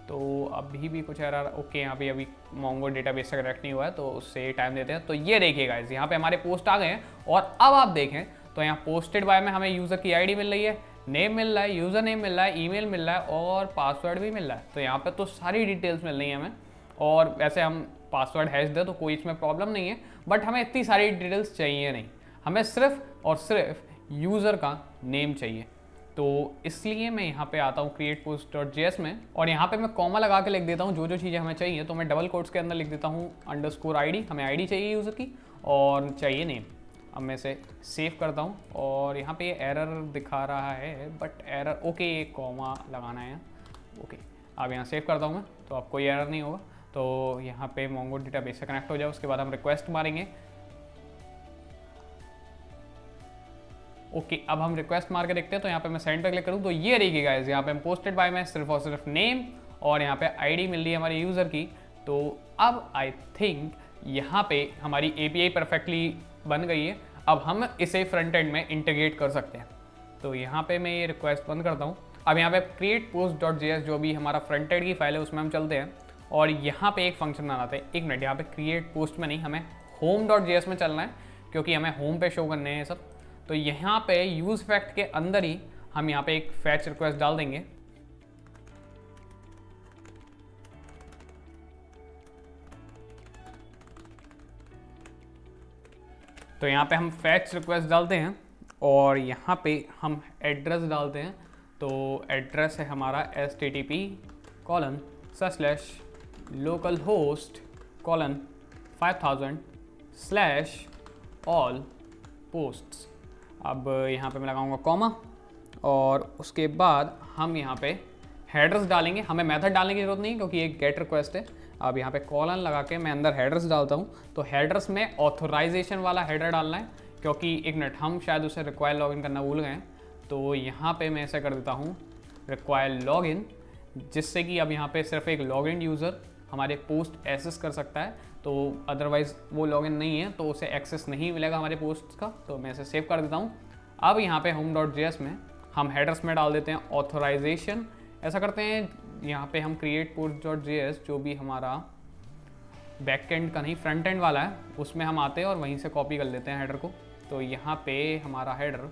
तो अभी भी कुछ एरर, ओके, यहाँ पे अभी मोंगो डेटाबेस से कनेक्ट नहीं हुआ है, तो उससे टाइम देते हैं। तो ये देखिए गाइस, यहाँ पे हमारे पोस्ट आ गए हैं, और अब आप देखें तो यहाँ पोस्टेड बाय में हमें यूज़र की ID मिल रही है, नेम मिल रहा है, यूज़र नेम मिल रहा है, ईमेल मिल रहा है, और पासवर्ड भी मिल रहा है। तो यहाँ पे तो सारी डिटेल्स मिल रही हैं हमें, और वैसे हम पासवर्ड हैश दे तो कोई इसमें प्रॉब्लम नहीं है, बट हमें इतनी सारी डिटेल्स चाहिए नहीं, हमें सिर्फ और सिर्फ यूज़र का नेम चाहिए। तो इसलिए मैं यहाँ पे आता हूँ create post .js में, और यहाँ पे मैं कॉमा लगा के लिख देता हूँ जो जो चीज़ें हमें चाहिए। तो मैं डबल कोट्स के अंदर लिख देता हूँ _id, हमें आईडी चाहिए यूज़र की और चाहिए नेम। अब मैं इसे सेव करता हूँ और यहाँ पे ये एरर दिखा रहा है, बट एरर ओके, ये कॉमा लगाना है ओके। अब यहाँ सेव करता हूँ मैं, तो अब कोई एरर नहीं होगा। तो यहाँ पे मोंगो डेटाबेस से कनेक्ट हो जाए, उसके बाद हम रिक्वेस्ट मारेंगे। ओके, अब हम रिक्वेस्ट मार के देखते हैं। तो यहाँ पे मैं सेंड पे क्लिक करूँ तो ये रही गाइस, यहाँ पे हम पोस्टेड बाय में सिर्फ और सिर्फ नेम और यहाँ पे आईडी मिल रही है हमारे यूज़र की। तो अब आई थिंक यहाँ पे हमारी एपीआई परफेक्टली बन गई है। अब हम इसे फ्रंट एंड में इंटीग्रेट कर सकते हैं। तो यहाँ पे मैं ये रिक्वेस्ट बंद करता हूँ। अब यहाँ पे create post .js जो भी हमारा फ्रंट एंड की फाइल है उसमें हम चलते हैं और यहाँ पे एक फंक्शन बनाते हैं। एक मिनट, यहाँ पे create post में नहीं, हमें home.js में चलना है क्योंकि हमें होम पे शो करने हैं सब। तो यहाँ पे यूज फैक्ट के अंदर ही हम यहाँ पे एक फैच रिक्वेस्ट डाल देंगे। तो यहाँ पे हम फैच रिक्वेस्ट डालते हैं और यहाँ पे हम एड्रेस डालते हैं। तो एड्रेस है हमारा http://localhost:5000/all posts। अब यहाँ पे मैं लगाऊंगा कॉमा और उसके बाद हम यहाँ पे हेडर्स डालेंगे। हमें मेथड डालने की जरूरत नहीं क्योंकि एक गेट रिक्वेस्ट है। अब यहाँ पे कॉलन लगा के मैं अंदर हेडर्स डालता हूँ। तो हेडर्स में ऑथोराइजेशन वाला हेडर डालना है क्योंकि एक मिनट, हम शायद उसे रिक्वायर लॉगिन करना भूल गए। तो यहाँ पे मैं ऐसा कर देता हूँ रिक्वायर लॉगिन, जिससे कि अब यहाँ पे सिर्फ एक लॉगिन यूज़र हमारे पोस्ट एक्सेस कर सकता है। तो अदरवाइज़ वो लॉगिन नहीं है तो उसे एक्सेस नहीं मिलेगा हमारे पोस्ट का। तो मैं इसे सेव कर देता हूँ। अब यहाँ पे home.js में हम हेडर्स में डाल देते हैं ऑथोराइजेशन। ऐसा करते हैं, यहाँ पे हम create post.js जो भी हमारा बैक एंड का नहीं फ्रंट एंड वाला है उसमें हम आते हैं और वहीं से कॉपी कर लेते हैं हेडर को। तो यहाँ पे हमारा हेडर,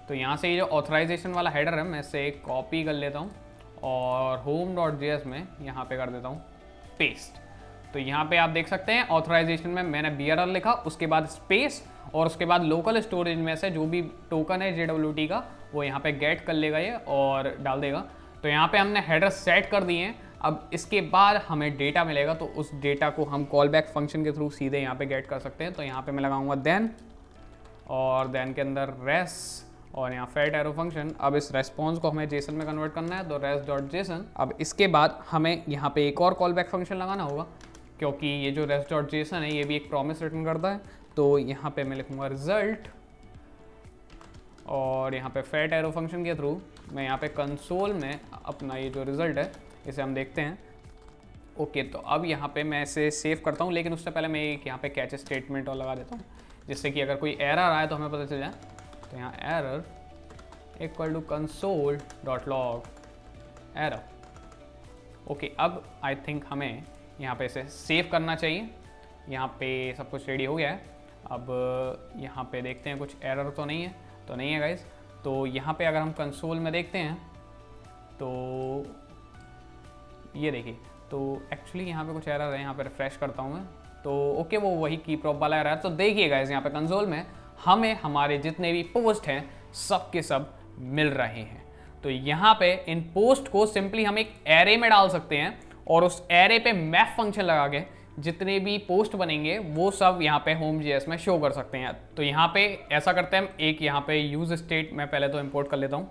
तो यहाँ से ये जो ऑथराइजेशन वाला हेडर है मैं इसे कॉपी कर लेता हूँ और home.js में यहाँ पे कर देता हूँ पेस्ट। तो यहाँ पे आप देख सकते हैं ऑथराइजेशन में मैंने BRL लिखा, उसके बाद स्पेस और उसके बाद लोकल स्टोरेज में से जो भी टोकन है JWT का वो यहाँ पे गेट कर लेगा ये और डाल देगा। तो यहाँ पे हमने हेडर सेट कर दिए हैं। अब इसके बाद हमें डेटा मिलेगा तो उस डेटा को हम कॉल बैक फंक्शन के थ्रू सीधे यहाँ पे गेट कर सकते हैं। तो यहाँ पे मैं लगाऊंगा देन और देन के अंदर रेस और यहाँ फेट एरो फंक्शन। अब इस रेस्पॉन्स को हमें जेसन में कन्वर्ट करना है तो res.json। अब इसके बाद हमें यहाँ पे एक और कॉल बैक फंक्शन लगाना होगा क्योंकि ये जो res.json है ये भी एक प्रॉमिस रिटर्न करता है। तो यहाँ पे मैं लिखूँगा रिजल्ट और यहाँ पे फेट एरो फंक्शन के थ्रू मैं यहाँ पे कंसोल में अपना ये जो रिजल्ट है इसे हम देखते हैं। ओके, तो अब यहाँ पे मैं इसे सेव करता हूँ, लेकिन उससे पहले मैं एक यहाँ पे कैच स्टेटमेंट और लगा देता हूँ जिससे कि अगर कोई एरर आए तो हमें पता चल जाए। तो यहाँ error equal to console.log error. Okay, अब आई थिंक हमें यहाँ पे इसे सेव करना चाहिए। यहाँ पे सब कुछ रेडी हो गया है। अब यहाँ पे देखते हैं कुछ एरर तो नहीं है, तो नहीं है गाइज। तो यहाँ पे अगर हम कंसोल में देखते हैं तो ये देखिए, तो एक्चुअली यहाँ पे कुछ एरर है। यहाँ पे रिफ्रेश करता हूँ मैं तो ओके, वो वही की प्रॉप वाला एरर। तो देखिए गाइज, यहाँ पे कंसोल में हमें हमारे जितने भी पोस्ट हैं सब के सब मिल रहे हैं। तो यहाँ पे इन पोस्ट को सिंपली हम एक एरे में डाल सकते हैं और उस एरे पे मैप फंक्शन लगा के जितने भी पोस्ट बनेंगे वो सब यहाँ पे Home.js में शो कर सकते हैं। तो यहाँ पे ऐसा करते हैं, एक यहाँ पे यूज स्टेट मैं पहले तो इंपोर्ट कर लेता हूँ।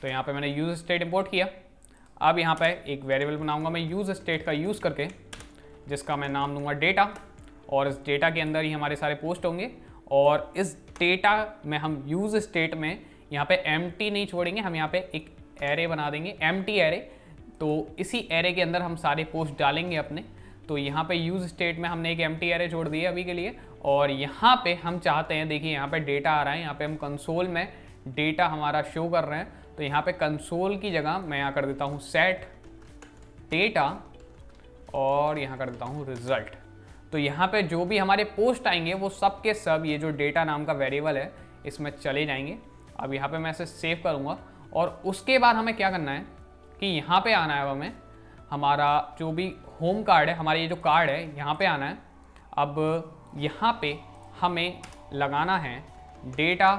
तो यहाँ पे मैंने यूज स्टेट इंपोर्ट किया। अब यहाँ पे एक वेरिएबल बनाऊंगा मैं यूज स्टेट का यूज़ करके, जिसका मैं नाम दूंगा डेटा, और इस डेटा के अंदर ही हमारे सारे पोस्ट होंगे। और इस डेटा में हम यूज स्टेट में यहाँ पे एम्प्टी नहीं छोड़ेंगे, हम यहाँ पे एक एरे बना देंगे, एम्प्टी एरे। तो इसी एरे के अंदर हम सारे पोस्ट डालेंगे अपने। तो यहाँ पे यूज स्टेट में हमने एक एम्प्टी एरे छोड़ दिया अभी के लिए। और यहाँ पे हम चाहते हैं, देखिए यहाँ पे डेटा आ रहा है, यहाँ पे हम कंसोल में डेटा हमारा शो कर रहे हैं। तो यहाँ पे कंसोल की जगह मैं यहाँ कर देता हूँ सेट डेटा और यहाँ कर देता हूँ रिजल्ट। तो यहाँ पे जो भी हमारे पोस्ट आएंगे वो सब के सब ये जो डेटा नाम का वेरिएबल है इसमें चले जाएंगे। अब यहाँ पे मैं इसे सेव करूँगा और उसके बाद हमें क्या करना है कि यहाँ पे आना है, हमें हमारा जो भी होम कार्ड है, हमारा ये जो कार्ड है यहाँ पे आना है। अब यहाँ पे हमें लगाना है डेटा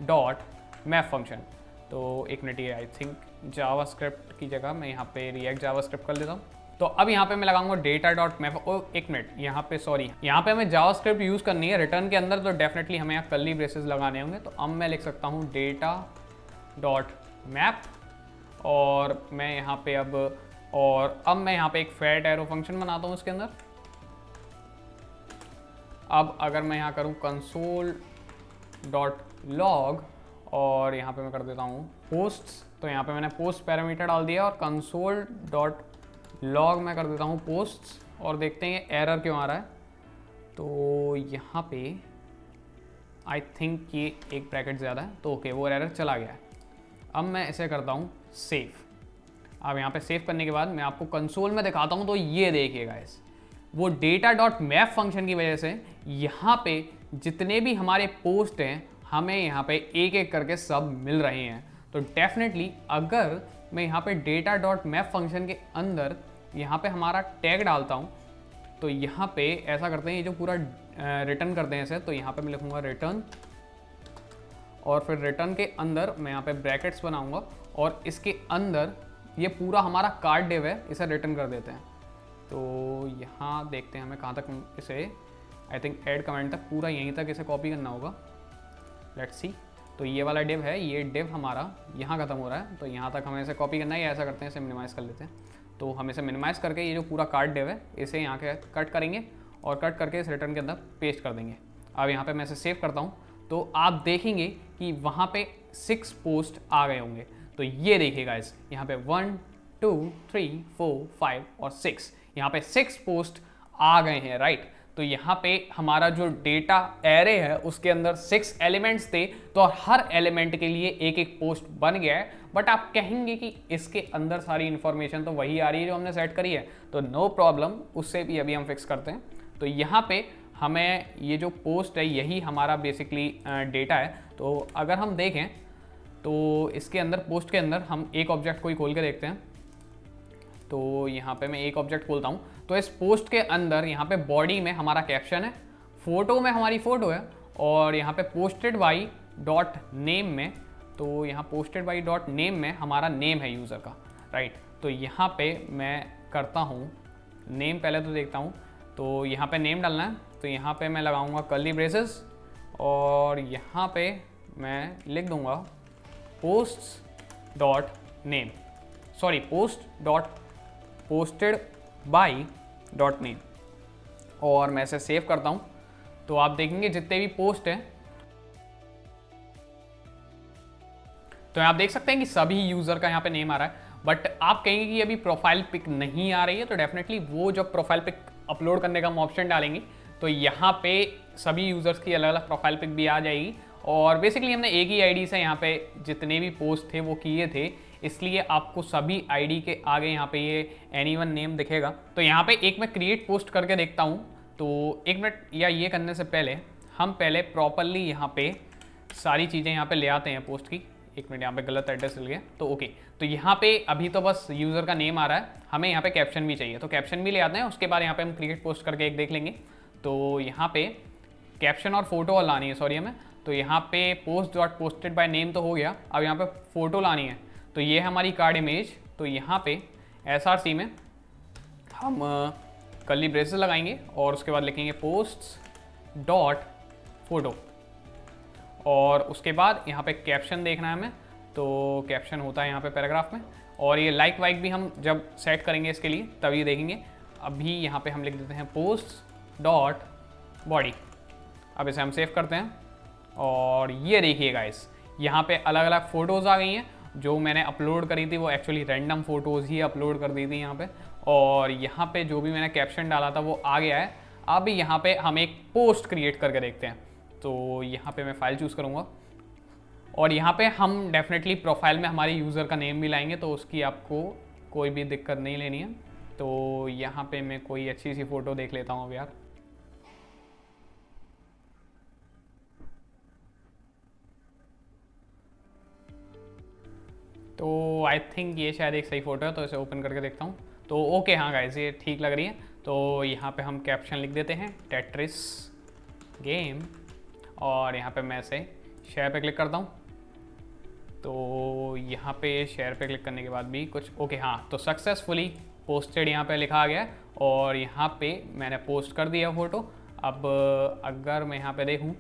डॉट मैप फंक्शन। तो एक मिनट, ये आई थिंक जावास्क्रिप्ट की जगह मैं यहाँ पे रिएक्ट जावास्क्रिप्ट कर लेता हूँ। तो अब यहाँ पे मैं लगाऊंगा डेटा डॉट मैप। ओ एक मिनट, यहाँ पे सॉरी, यहाँ पे हमें जावास्क्रिप्ट यूज़ करनी है रिटर्न के अंदर, तो डेफिनेटली हमें यहाँ कर्ली ब्रेसेस लगाने होंगे। तो अब मैं लिख सकता हूँ डेटा डॉट मैप, और मैं यहाँ पे अब मैं यहाँ पे एक फैट एरो फंक्शन बनाता हूँ इसके अंदर। अब अगर मैं यहाँ करूँ कंसोल डॉट लॉग, और यहाँ पे मैं कर देता हूँ पोस्ट्स, तो यहाँ पे मैंने पोस्ट पैरामीटर डाल दिया, और कंसोल डॉट लॉग मैं कर देता हूँ पोस्ट्स, और देखते हैं ये एरर क्यों आ रहा है। तो यहाँ पे आई थिंक ये एक ब्रैकेट ज़्यादा है, तो ओके वो एरर चला गया है। अब मैं इसे करता हूँ सेव। अब यहाँ पे सेव करने के बाद मैं आपको कंसोल में दिखाता हूँ। तो ये देखिएगा इस वो डेटा डॉट मैप फंक्शन की वजह से यहाँ पे जितने भी हमारे पोस्ट हैं हमें यहाँ पे एक एक करके सब मिल रहे हैं। तो डेफिनेटली अगर मैं यहाँ पे डेटा डॉट मैप फंक्शन के अंदर यहाँ पे हमारा टैग डालता हूँ, तो यहाँ पे ऐसा करते हैं, ये जो पूरा रिटर्न करते हैं इसे, तो यहाँ पे मैं लिखूँगा रिटर्न, और फिर रिटर्न के अंदर मैं यहाँ पे ब्रैकेट्स बनाऊँगा, और इसके अंदर ये पूरा हमारा कार्ड डिव है, इसे रिटर्न कर देते हैं। तो यहाँ देखते हैं हमें कहाँ तक इसे, आई थिंक ऐड कमेंट तक, पूरा यहीं तक इसे कॉपी करना होगा। Let's see. तो ये वाला डिव है, ये डिव हमारा यहाँ ख़त्म हो रहा है, तो यहाँ तक हमें इसे कॉपी करना है। या ऐसा करते हैं, इसे मिनिमाइज़ कर लेते हैं। तो हम इसे मिनिमाइज़ करके ये जो पूरा कार्ड डिव है इसे यहाँ के कट करेंगे, और कट करके इस रिटर्न के अंदर पेस्ट कर देंगे। अब यहाँ पे मैं इसे सेव करता हूँ, तो आप देखेंगे कि वहाँ पे 6 पोस्ट आ गए होंगे। तो ये देखिएगा इस यहाँ पे 1 2 3 4 5 और 6, यहाँ पे 6 पोस्ट आ गए हैं, राइट। तो यहाँ पे हमारा जो डेटा एरे है उसके अंदर 6 एलिमेंट्स थे, तो हर एलिमेंट के लिए एक एक पोस्ट बन गया है। बट आप कहेंगे कि इसके अंदर सारी इन्फॉर्मेशन तो वही आ रही है जो हमने सेट करी है, तो नो प्रॉब्लम, उससे भी अभी हम फिक्स करते हैं। तो यहाँ पे हमें ये जो पोस्ट है यही हमारा बेसिकली डेटा है। तो अगर हम देखें तो इसके अंदर पोस्ट के अंदर हम एक ऑब्जेक्ट को ही खोल के देखते हैं। तो यहाँ पे मैं एक ऑब्जेक्ट खोलता हूँ, तो इस पोस्ट के अंदर यहाँ पे बॉडी में हमारा कैप्शन है, फोटो में हमारी फ़ोटो है, और यहाँ पे पोस्टेड बाई डॉट नेम में, तो यहाँ पोस्टेड बाई डॉट नेम में हमारा नेम है यूज़र का, राइट। तो यहाँ पे मैं करता हूँ नेम, पहले तो देखता हूँ, तो यहाँ पे नेम डालना है। तो यहाँ पे मैं लगाऊंगा कर्ली ब्रेसेस, और यहाँ पे मैं लिख दूंगा post dot name, sorry post dot posted by dot name, और मैं इसे सेव करता हूँ। तो आप देखेंगे जितने भी पोस्ट हैं, तो आप देख सकते हैं कि सभी यूज़र का यहाँ पे नेम आ रहा है। बट आप कहेंगे कि अभी प्रोफाइल पिक नहीं आ रही है, तो डेफिनेटली वो जब प्रोफाइल पिक अपलोड करने का हम ऑप्शन डालेंगे तो यहाँ पे सभी यूज़र्स की अलग अलग प्रोफाइल पिक भी आ जाएगी। और बेसिकली हमने एक ही आईडी से यहाँ पे जितने भी पोस्ट थे वो किए थे, इसलिए आपको सभी आईडी के आगे यहाँ पे ये एनीवन नेम दिखेगा। तो यहाँ पे एक मैं क्रिएट पोस्ट करके देखता हूँ। तो एक मिनट, या ये करने से पहले हम पहले प्रॉपरली यहाँ पे सारी चीज़ें यहाँ पे ले आते हैं पोस्ट की। एक मिनट, यहाँ पे गलत एड्रेस मिल गया, तो ओके। तो यहाँ पे अभी तो बस यूज़र का नेम आ रहा है, हमें यहाँ पे कैप्शन भी चाहिए, तो कैप्शन भी ले आते हैं। उसके बाद यहाँ पे हम क्रिएट पोस्ट करके एक देख लेंगे। तो यहाँ पे कैप्शन और फोटो और लानी है, सॉरी हमें। तो यहाँ पे post dot posted by name तो हो गया, अब यहाँ पे फोटो लानी है। तो ये है हमारी कार्ड इमेज। तो यहाँ पे SRC में हम कर्ली ब्रेसेस लगाएंगे, और उसके बाद लिखेंगे पोस्ट डॉट फोटो, और उसके बाद यहाँ पे कैप्शन देखना है हमें। तो कैप्शन होता है यहाँ पे पैराग्राफ में, और ये लाइक वाइक भी हम जब सेट करेंगे इसके लिए तभी देखेंगे। अभी यहाँ पे हम लिख देते हैं पोस्ट डॉट बॉडी। अब इसे हम सेव करते हैं, और ये देखिएगा इस यहाँ पे अलग अलग फ़ोटोज़ आ गई हैं। जो मैंने अपलोड करी थी वो एक्चुअली रैंडम फ़ोटोज़ ही अपलोड कर दी थी यहाँ पे, और यहाँ पे जो भी मैंने कैप्शन डाला था वो आ गया है। अब यहाँ पे हम एक पोस्ट क्रिएट करके देखते हैं। तो यहाँ पे मैं फ़ाइल चूज़ करूँगा, और यहाँ पे हम डेफिनेटली प्रोफाइल में हमारे यूज़र का नेम भी लाएंगे, तो उसकी आपको कोई भी दिक्कत नहीं लेनी है। तो यहाँ पे मैं कोई अच्छी सी फ़ोटो देख लेता हूँ अब यार। तो आई थिंक ये शायद एक सही फ़ोटो है, तो इसे ओपन करके देखता हूँ। तो ओके, हाँ गाइस, ये ठीक लग रही है। तो यहाँ पे हम कैप्शन लिख देते हैं टेट्रिस गेम, और यहाँ पे मैं इसे शेयर पे क्लिक करता हूँ। तो यहाँ पे शेयर पे क्लिक करने के बाद भी कुछ ओके, हाँ, तो सक्सेसफुली पोस्टेड यहाँ पे लिखा आ गया है और यहाँ पे मैंने पोस्ट कर दिया फ़ोटो। अब अगर मैं यहाँ पे देखूँ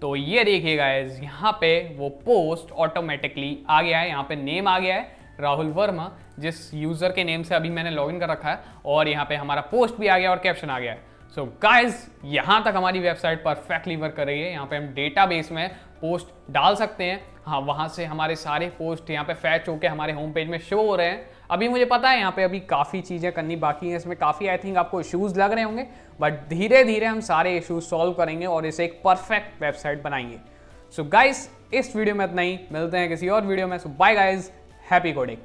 तो ये देखिए गाइस, यहाँ पे वो पोस्ट ऑटोमेटिकली आ गया है। यहाँ पे नेम आ गया है राहुल वर्मा, जिस यूज़र के नेम से अभी मैंने लॉगिन कर रखा है, और यहाँ पे हमारा पोस्ट भी आ गया और कैप्शन आ गया है। सो गाइस, यहाँ तक हमारी वेबसाइट परफेक्टली वर्क कर रही है। यहाँ पे हम डेटाबेस में पोस्ट डाल सकते हैं। हाँ, वहाँ से हमारे सारे पोस्ट यहाँ पे फैच होकर हमारे होम पेज में शो हो रहे हैं। अभी मुझे पता है यहाँ पे अभी काफ़ी चीज़ें करनी बाकी हैं, इसमें काफ़ी आई थिंक आपको इश्यूज़ लग रहे होंगे, बट धीरे धीरे हम सारे इश्यूज सॉल्व करेंगे और इसे एक परफेक्ट वेबसाइट बनाएंगे। सो गाइस, इस वीडियो में इतना ही, मिलते हैं किसी और वीडियो में। सो बाय गाइस, हैप्पी कोडिंग।